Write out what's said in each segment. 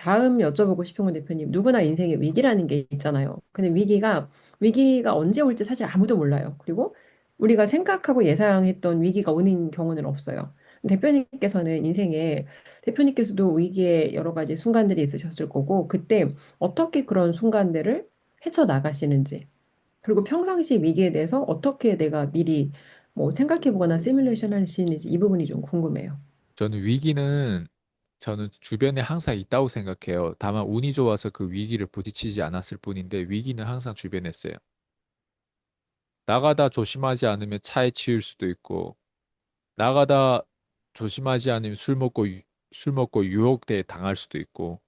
다음 여쭤보고 싶은 건 대표님, 누구나 인생에 위기라는 게 있잖아요. 근데 위기가 언제 올지 사실 아무도 몰라요. 그리고 우리가 생각하고 예상했던 위기가 오는 경우는 없어요. 대표님께서는 인생에, 대표님께서도 위기의 여러 가지 순간들이 있으셨을 거고, 그때 어떻게 그런 순간들을 헤쳐나가시는지, 그리고 평상시 위기에 대해서 어떻게 내가 미리 뭐 생각해보거나 시뮬레이션 하시는지 이 부분이 좀 궁금해요. 저는 위기는 저는 주변에 항상 있다고 생각해요. 다만 운이 좋아서 그 위기를 부딪히지 않았을 뿐인데 위기는 항상 주변에 있어요. 나가다 조심하지 않으면 차에 치일 수도 있고 나가다 조심하지 않으면 술 먹고 유혹돼 당할 수도 있고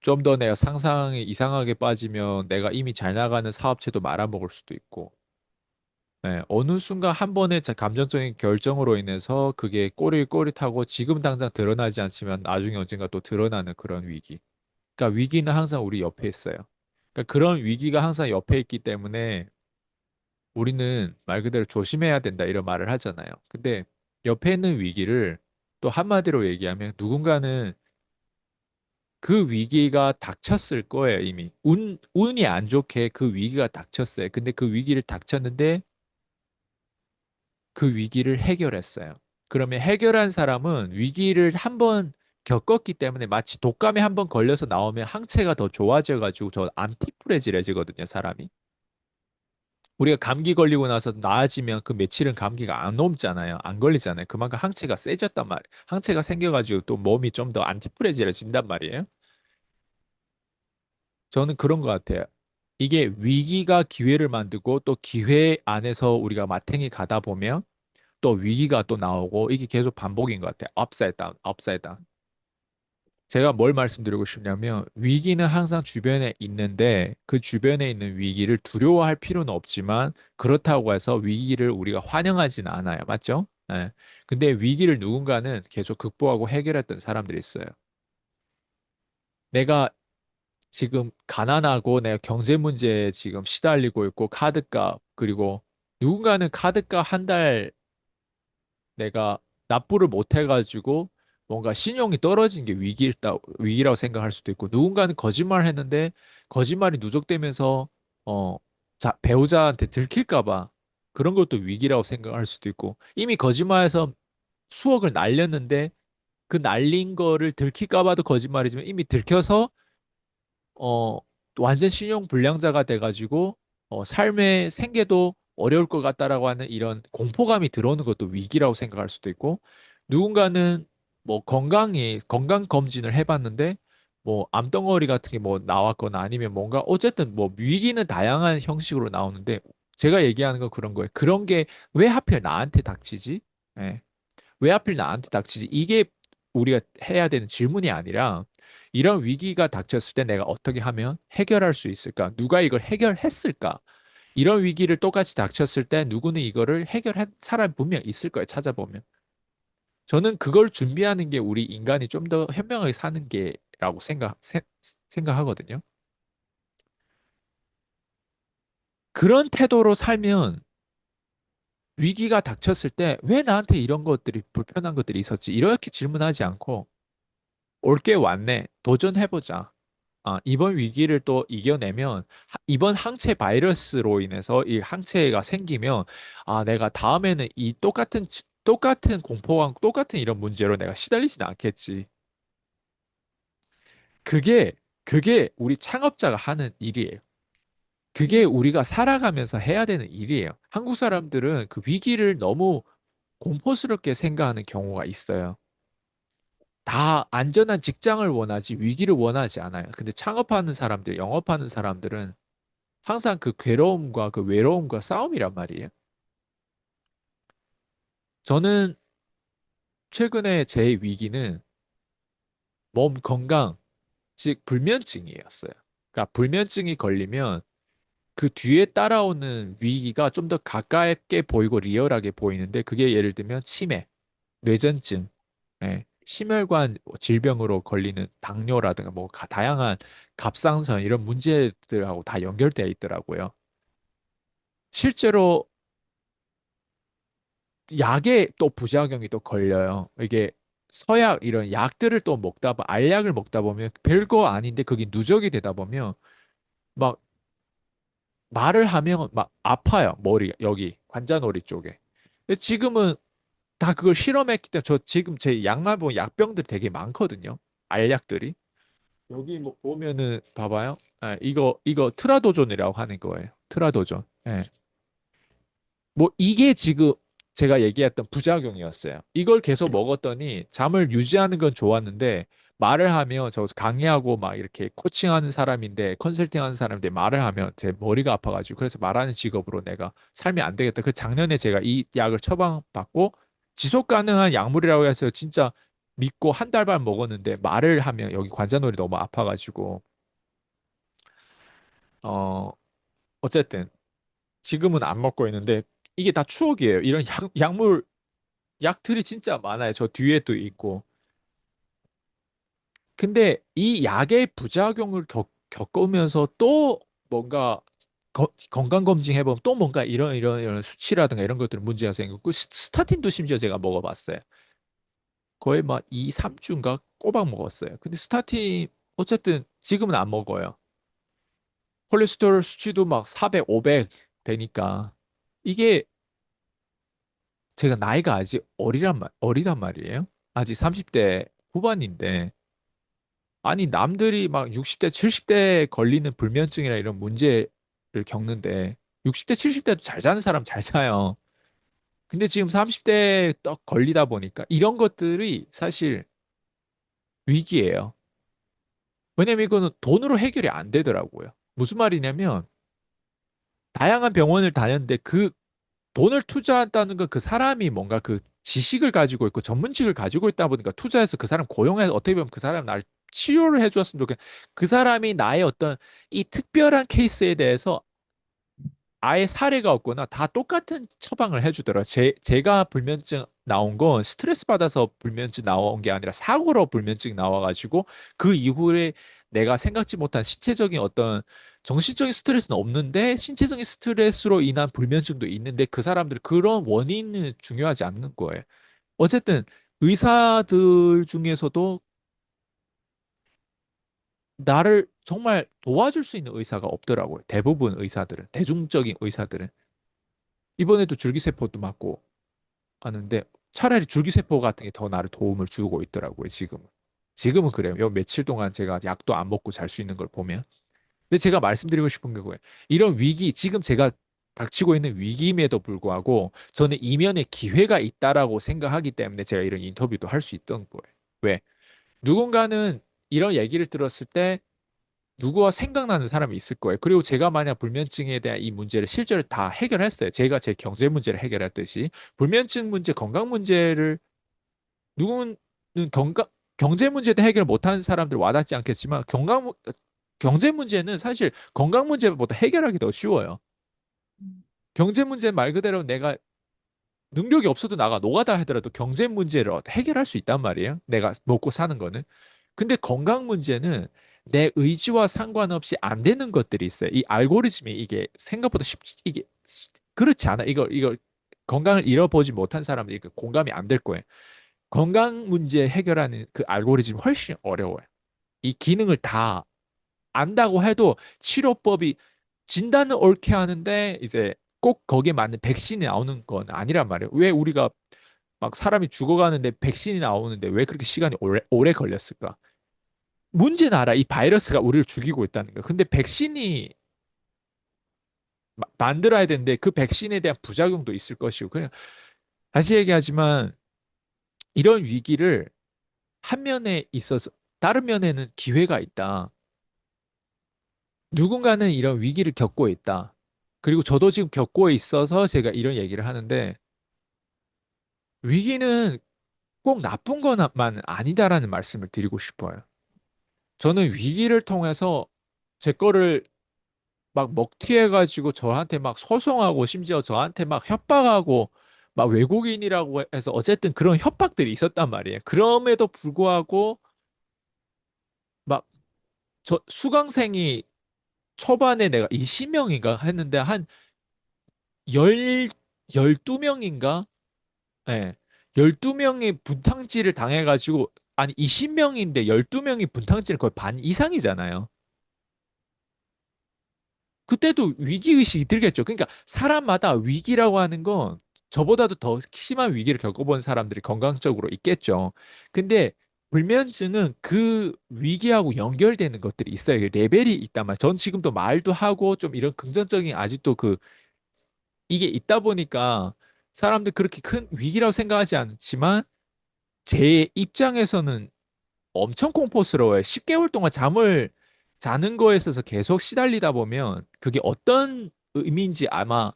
좀 더 내가 상상에 이상하게 빠지면 내가 이미 잘 나가는 사업체도 말아먹을 수도 있고 네, 어느 순간 한 번의 감정적인 결정으로 인해서 그게 꼬릿꼬릿하고 지금 당장 드러나지 않지만 나중에 언젠가 또 드러나는 그런 위기. 그러니까 위기는 항상 우리 옆에 있어요. 그러니까 그런 위기가 항상 옆에 있기 때문에 우리는 말 그대로 조심해야 된다 이런 말을 하잖아요. 근데 옆에 있는 위기를 또 한마디로 얘기하면 누군가는 그 위기가 닥쳤을 거예요, 이미. 운이 안 좋게 그 위기가 닥쳤어요. 근데 그 위기를 닥쳤는데 그 위기를 해결했어요. 그러면 해결한 사람은 위기를 한번 겪었기 때문에 마치 독감에 한번 걸려서 나오면 항체가 더 좋아져가지고 저 안티프레질해지거든요, 사람이. 우리가 감기 걸리고 나서 나아지면 그 며칠은 감기가 안 옮잖아요. 안 걸리잖아요. 그만큼 항체가 세졌단 말이에요. 항체가 생겨가지고 또 몸이 좀 더 안티프레질해진단 말이에요. 저는 그런 것 같아요. 이게 위기가 기회를 만들고 또 기회 안에서 우리가 마탱이 가다 보면 또 위기가 또 나오고 이게 계속 반복인 것 같아요. 업사이드 다운, 업사이드 다운. 제가 뭘 말씀드리고 싶냐면 위기는 항상 주변에 있는데 그 주변에 있는 위기를 두려워할 필요는 없지만 그렇다고 해서 위기를 우리가 환영하지는 않아요. 맞죠? 네. 근데 위기를 누군가는 계속 극복하고 해결했던 사람들이 있어요. 내가 지금 가난하고 내가 경제 문제에 지금 시달리고 있고 카드값 그리고 누군가는 카드값 한 달 내가 납부를 못 해가지고 뭔가 신용이 떨어진 게 위기라고 생각할 수도 있고 누군가는 거짓말을 했는데 거짓말이 누적되면서 어, 배우자한테 들킬까 봐 그런 것도 위기라고 생각할 수도 있고 이미 거짓말해서 수억을 날렸는데 그 날린 거를 들킬까 봐도 거짓말이지만 이미 들켜서 어, 또 완전 신용 불량자가 돼가지고 삶의 생계도 어려울 것 같다라고 하는 이런 공포감이 들어오는 것도 위기라고 생각할 수도 있고 누군가는 뭐 건강 검진을 해봤는데 뭐 암덩어리 같은 게 뭐 나왔거나 아니면 뭔가 어쨌든 뭐 위기는 다양한 형식으로 나오는데 제가 얘기하는 건 그런 거예요. 그런 게 왜 하필 나한테 닥치지? 예. 왜 하필 나한테 닥치지? 이게 우리가 해야 되는 질문이 아니라 이런 위기가 닥쳤을 때 내가 어떻게 하면 해결할 수 있을까? 누가 이걸 해결했을까? 이런 위기를 똑같이 닥쳤을 때 누구는 이거를 해결한 사람이 분명 있을 거예요. 찾아보면. 저는 그걸 준비하는 게 우리 인간이 좀 더 현명하게 사는 게라고 생각하거든요. 그런 태도로 살면 위기가 닥쳤을 때 왜 나한테 이런 것들이 불편한 것들이 있었지? 이렇게 질문하지 않고 올 게 왔네. 도전해보자. 이번 위기를 또 이겨내면 이번 항체 바이러스로 인해서 이 항체가 생기면 내가 다음에는 이 똑같은 공포감, 똑같은 이런 문제로 내가 시달리지는 않겠지. 그게 그게 우리 창업자가 하는 일이에요. 그게 우리가 살아가면서 해야 되는 일이에요. 한국 사람들은 그 위기를 너무 공포스럽게 생각하는 경우가 있어요. 다 안전한 직장을 원하지 위기를 원하지 않아요. 근데 창업하는 사람들, 영업하는 사람들은 항상 그 괴로움과 그 외로움과 싸움이란 말이에요. 저는 최근에 제 위기는 몸 건강, 즉 불면증이었어요. 그러니까 불면증이 걸리면 그 뒤에 따라오는 위기가 좀 더 가깝게 보이고 리얼하게 보이는데 그게 예를 들면 치매, 뇌전증, 심혈관 질병으로 걸리는 당뇨라든가 뭐 다양한 갑상선 이런 문제들하고 다 연결되어 있더라고요. 실제로 약에 또 부작용이 또 걸려요. 이게 서약 이런 약들을 또 알약을 먹다 보면 별거 아닌데 그게 누적이 되다 보면 막 말을 하면 막 아파요. 머리, 여기, 관자놀이 쪽에. 근데 지금은 다 그걸 실험했기 때문에 저 지금 제 약만 보면 약병들 되게 많거든요. 알약들이. 여기 뭐 보면은 봐봐요. 이거 트라도존이라고 하는 거예요. 트라도존. 예. 뭐 이게 지금 제가 얘기했던 부작용이었어요. 이걸 계속 먹었더니 잠을 유지하는 건 좋았는데 말을 하면 저 강의하고 막 이렇게 코칭하는 사람인데 컨설팅하는 사람인데 말을 하면 제 머리가 아파가지고 그래서 말하는 직업으로 내가 살면 안 되겠다. 그 작년에 제가 이 약을 처방받고 지속 가능한 약물이라고 해서 진짜 믿고 한 달 반 먹었는데 말을 하면 여기 관자놀이 너무 아파가지고 어 어쨌든 지금은 안 먹고 있는데 이게 다 추억이에요. 이런 약물 약들이 진짜 많아요. 저 뒤에도 있고. 근데 이 약의 부작용을 겪으면서 또 뭔가 건강검진 해보면 또 뭔가 이런 수치라든가 이런 것들은 문제가 생겼고, 스타틴도 심지어 제가 먹어봤어요. 거의 막 2, 3주인가 꼬박 먹었어요. 근데 스타틴, 어쨌든 지금은 안 먹어요. 콜레스테롤 수치도 막 400, 500 되니까. 이게 제가 나이가 아직 어리단 말이에요. 아직 30대 후반인데. 아니, 남들이 막 60대, 70대 걸리는 불면증이나 이런 문제를 겪는데, 60대, 70대도 잘 사는 사람 잘 사요. 근데 지금 30대에 떡 걸리다 보니까 이런 것들이 사실 위기예요. 왜냐면 이거는 돈으로 해결이 안 되더라고요. 무슨 말이냐면, 다양한 병원을 다녔는데 그 돈을 투자한다는 건 그 사람이 뭔가 그 지식을 가지고 있고 전문직을 가지고 있다 보니까 투자해서 그 사람 고용해서 어떻게 보면 그 사람 나를 치료를 해주었으면 좋겠. 그 사람이 나의 어떤 이 특별한 케이스에 대해서 아예 사례가 없거나 다 똑같은 처방을 해주더라고요. 제가 불면증 나온 건 스트레스 받아서 불면증 나온 게 아니라 사고로 불면증 나와가지고 그 이후에 내가 생각지 못한 신체적인 어떤 정신적인 스트레스는 없는데 신체적인 스트레스로 인한 불면증도 있는데 그 사람들 그런 원인은 중요하지 않는 거예요. 어쨌든 의사들 중에서도 나를 정말 도와줄 수 있는 의사가 없더라고요. 대부분 의사들은, 대중적인 의사들은. 이번에도 줄기세포도 맞고 하는데 차라리 줄기세포 같은 게 더 나를 도움을 주고 있더라고요, 지금은. 지금은 그래요. 요 며칠 동안 제가 약도 안 먹고 잘 수 있는 걸 보면. 근데 제가 말씀드리고 싶은 게 뭐예요? 이런 위기, 지금 제가 닥치고 있는 위기임에도 불구하고 저는 이면에 기회가 있다라고 생각하기 때문에 제가 이런 인터뷰도 할 수 있던 거예요. 왜? 누군가는 이런 얘기를 들었을 때 누구와 생각나는 사람이 있을 거예요. 그리고 제가 만약 불면증에 대한 이 문제를 실제로 다 해결했어요. 제가 제 경제 문제를 해결했듯이 불면증 문제, 건강 문제를 누구는 경제 문제도 해결 못하는 사람들 와닿지 않겠지만 경제 문제는 사실 건강 문제보다 해결하기 더 쉬워요. 경제 문제 말 그대로 내가 능력이 없어도 나가 노가다 하더라도 경제 문제를 해결할 수 있단 말이에요. 내가 먹고 사는 거는. 근데 건강 문제는 내 의지와 상관없이 안 되는 것들이 있어요. 이 알고리즘이 이게 생각보다 이게 그렇지 않아. 이거 건강을 잃어보지 못한 사람은 이거 공감이 안 될 거예요. 건강 문제 해결하는 그 알고리즘이 훨씬 어려워요. 이 기능을 다 안다고 해도 치료법이 진단을 옳게 하는데 이제 꼭 거기에 맞는 백신이 나오는 건 아니란 말이에요. 왜 우리가 막 사람이 죽어가는데 백신이 나오는데 왜 그렇게 시간이 오래 걸렸을까? 문제는 알아. 이 바이러스가 우리를 죽이고 있다는 거. 근데 백신이 만들어야 되는데 그 백신에 대한 부작용도 있을 것이고. 그냥 다시 얘기하지만 이런 위기를 한 면에 있어서 다른 면에는 기회가 있다. 누군가는 이런 위기를 겪고 있다. 그리고 저도 지금 겪고 있어서 제가 이런 얘기를 하는데 위기는 꼭 나쁜 것만 아니다라는 말씀을 드리고 싶어요. 저는 위기를 통해서 제 거를 막 먹튀해가지고 저한테 막 소송하고 심지어 저한테 막 협박하고 막 외국인이라고 해서 어쨌든 그런 협박들이 있었단 말이에요. 그럼에도 불구하고 막 저 수강생이 초반에 내가 20명인가 했는데 한 10, 12명인가? 예. 12명이 분탕질을 당해가지고, 아니, 20명인데 12명이 분탕질을 거의 반 이상이잖아요. 그때도 위기의식이 들겠죠. 그러니까 사람마다 위기라고 하는 건 저보다도 더 심한 위기를 겪어본 사람들이 건강적으로 있겠죠. 근데 불면증은 그 위기하고 연결되는 것들이 있어요. 레벨이 있단 말이에요. 전 지금도 말도 하고 좀 이런 긍정적인 아직도 이게 있다 보니까 사람들 그렇게 큰 위기라고 생각하지 않지만 제 입장에서는 엄청 공포스러워요. 10개월 동안 잠을 자는 거에 있어서 계속 시달리다 보면 그게 어떤 의미인지 아마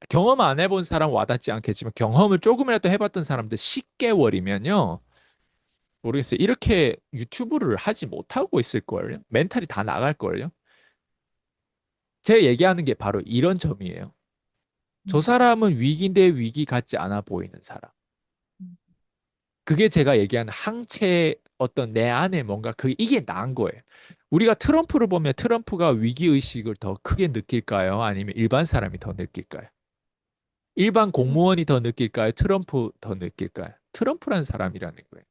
경험 안 해본 사람 와닿지 않겠지만 경험을 조금이라도 해봤던 사람들 10개월이면요. 모르겠어요. 이렇게 유튜브를 하지 못하고 있을걸요. 멘탈이 다 나갈걸요. 제 얘기하는 게 바로 이런 점이에요. 저 사람은 위기인데 위기 같지 않아 보이는 사람. 그게 제가 얘기하는 항체 어떤 내 안에 뭔가 이게 나은 거예요. 우리가 트럼프를 보면 트럼프가 위기의식을 더 크게 느낄까요? 아니면 일반 사람이 더 느낄까요? 일반 공무원이 더 느낄까요? 트럼프 더 느낄까요? 트럼프란 사람이라는 거예요.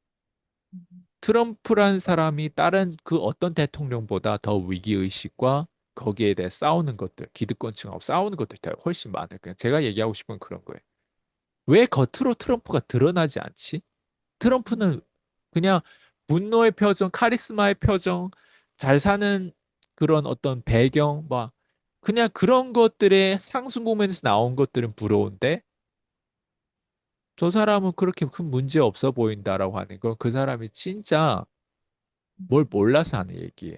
트럼프란 사람이 다른 그 어떤 대통령보다 더 위기의식과 거기에 대해 싸우는 것들, 기득권층하고 싸우는 것들이 더 훨씬 많을 거예요. 제가 얘기하고 싶은 건 그런 거예요. 왜 겉으로 트럼프가 드러나지 않지? 트럼프는 그냥 분노의 표정, 카리스마의 표정, 잘 사는 그런 어떤 배경, 막 그냥 그런 것들의 상승 공면에서 나온 것들은 부러운데 저 사람은 그렇게 큰 문제 없어 보인다라고 하는 건 그 사람이 진짜 뭘 몰라서 하는 얘기예요.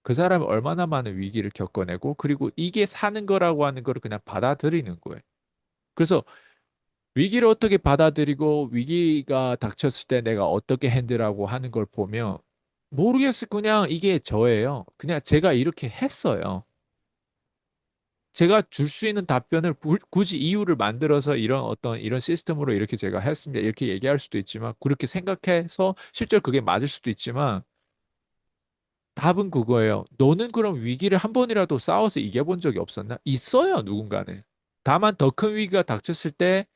그 사람이 얼마나 많은 위기를 겪어내고 그리고 이게 사는 거라고 하는 걸 그냥 받아들이는 거예요. 그래서 위기를 어떻게 받아들이고 위기가 닥쳤을 때 내가 어떻게 핸들하고 하는 걸 보면 모르겠어요. 그냥 이게 저예요. 그냥 제가 이렇게 했어요. 제가 줄 수 있는 답변을 굳이 이유를 만들어서 이런 어떤 이런 시스템으로 이렇게 제가 했습니다. 이렇게 얘기할 수도 있지만 그렇게 생각해서 실제로 그게 맞을 수도 있지만 답은 그거예요. 너는 그럼 위기를 한 번이라도 싸워서 이겨본 적이 없었나? 있어요, 누군가는. 다만 더 큰 위기가 닥쳤을 때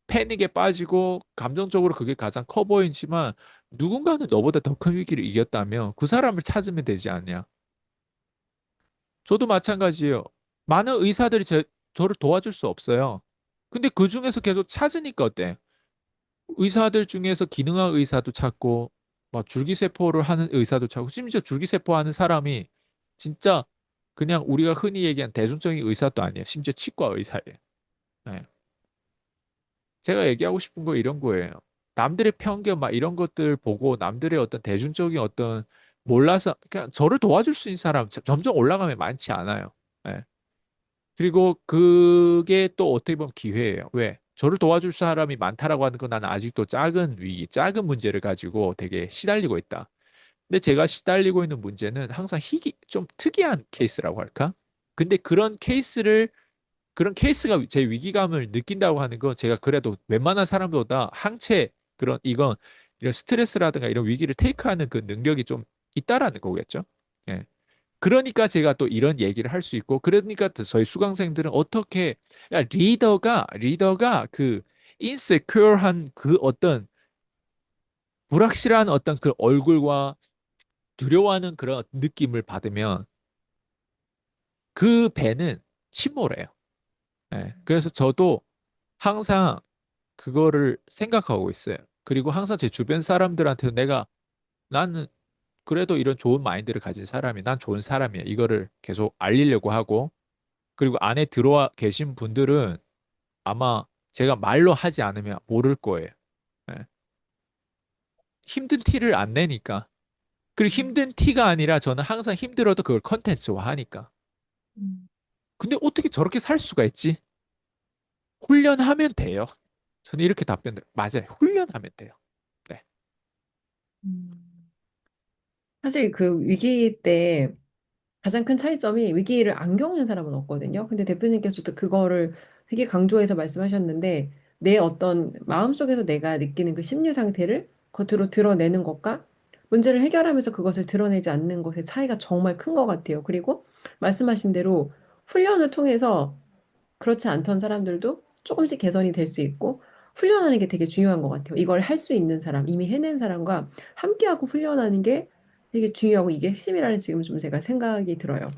패닉에 빠지고 감정적으로 그게 가장 커 보이지만 누군가는 너보다 더 큰 위기를 이겼다면 그 사람을 찾으면 되지 않냐. 저도 마찬가지예요. 많은 의사들이 저를 도와줄 수 없어요. 근데 그 중에서 계속 찾으니까 어때? 의사들 중에서 기능학 의사도 찾고 막 줄기세포를 하는 의사도 찾고 심지어 줄기세포 하는 사람이 진짜 그냥 우리가 흔히 얘기한 대중적인 의사도 아니에요. 심지어 치과 의사예요. 네. 제가 얘기하고 싶은 거 이런 거예요. 남들의 편견 막 이런 것들 보고 남들의 어떤 대중적인 어떤 몰라서 그냥 저를 도와줄 수 있는 사람 점점 올라가면 많지 않아요. 예. 그리고 그게 또 어떻게 보면 기회예요. 왜? 저를 도와줄 사람이 많다라고 하는 건 나는 아직도 작은 위기, 작은 문제를 가지고 되게 시달리고 있다. 근데 제가 시달리고 있는 문제는 항상 좀 특이한 케이스라고 할까? 근데 그런 케이스가 제 위기감을 느낀다고 하는 건 제가 그래도 웬만한 사람보다 항체 이런 스트레스라든가 이런 위기를 테이크하는 그 능력이 좀 있다라는 거겠죠. 예. 그러니까 제가 또 이런 얘기를 할 수 있고 그러니까 또 저희 수강생들은 어떻게 야, 리더가 그 인세큐어한 그 어떤 불확실한 어떤 그 얼굴과 두려워하는 그런 느낌을 받으면 그 배는 침몰해요. 예. 그래서 저도 항상 그거를 생각하고 있어요. 그리고 항상 제 주변 사람들한테 나는 그래도 이런 좋은 마인드를 가진 사람이 난 좋은 사람이야. 이거를 계속 알리려고 하고 그리고 안에 들어와 계신 분들은 아마 제가 말로 하지 않으면 모를 거예요. 예. 힘든 티를 안 내니까. 그리고 힘든 티가 아니라 저는 항상 힘들어도 그걸 컨텐츠화 하니까. 근데 어떻게 저렇게 살 수가 있지? 훈련하면 돼요. 저는 이렇게 맞아요. 훈련하면 돼요. 네. 사실 그 위기 때 가장 큰 차이점이 위기를 안 겪는 사람은 없거든요. 근데 대표님께서도 그거를 되게 강조해서 말씀하셨는데 내 어떤 마음속에서 내가 느끼는 그 심리 상태를 겉으로 드러내는 것과 문제를 해결하면서 그것을 드러내지 않는 것의 차이가 정말 큰 것 같아요. 그리고 말씀하신 대로 훈련을 통해서 그렇지 않던 사람들도 조금씩 개선이 될 수 있고 훈련하는 게 되게 중요한 것 같아요. 이걸 할 수 있는 사람, 이미 해낸 사람과 함께하고 훈련하는 게 되게 중요하고 이게 핵심이라는 지금 좀 제가 생각이 들어요.